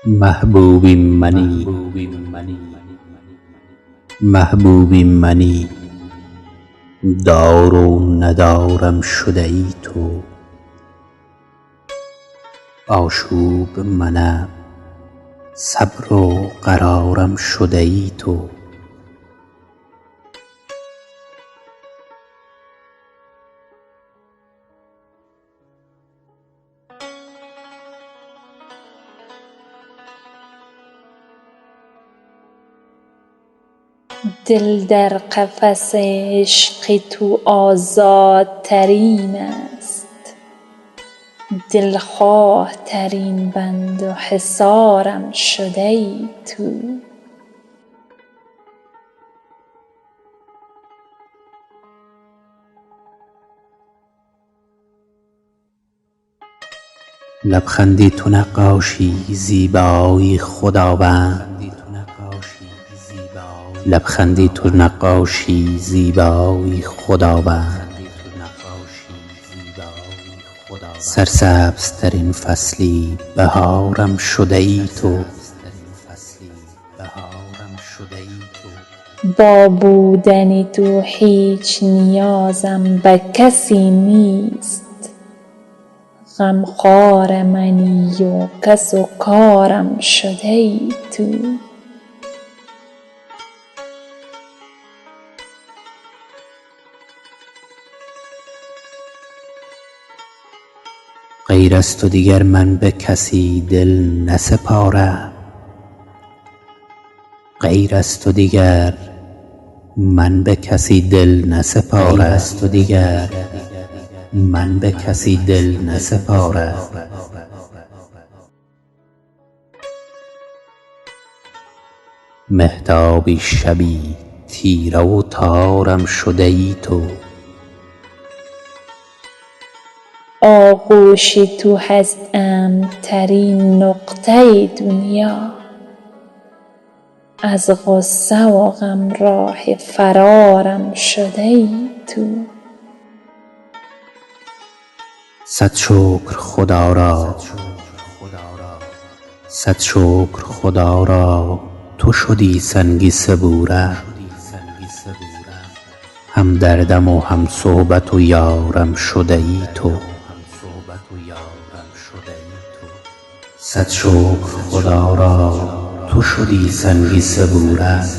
محبوبی منی، محبوبی منی، دار و ندارم شده ای تو. آشوب منم، صبر و قرارم شده ای تو. دل در قفس عشق تو آزادترین است، دلخواه ترین بند و حصارم شده ای تو. لبخندی تو نقاشی زیبایی خداوند، لبخندی تو نقاشی زیبایی خداوند. سرسبزترین فصلی بهارم شده ای تو. با بودن تو هیچ نیازم به کسی نیست، غمخوار منی و کس و کارم شده ای تو. غیر از تو دیگر من به کسی دل نسپارم، غیر از تو دیگر من به کسی دل نسپارم، غیر از تو دیگر من به کسی دل نسپارم. مهتابی شبی تیره و تارم شده ای تو. آغوش تو هست امن‌ترین نقطه دنیا، از غصه و غم راه فرارم شده ای تو. صد شکر خدا را، صد شکر خدا را تو شدی سنگ صبورم. هم دردم و هم صحبت و یارم شده ای تو. صد شکر خدا را تو شدی سنگ صبورم.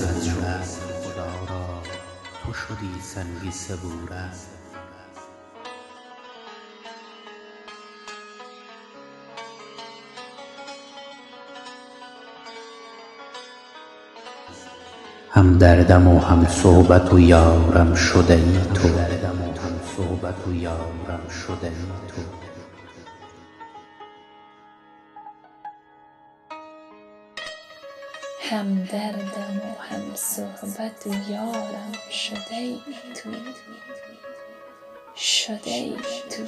هم دردم و هم صحبت و یارم شده ای تو. هم دردم و هم صحبت و یارم شده ای تو، شده ای تو.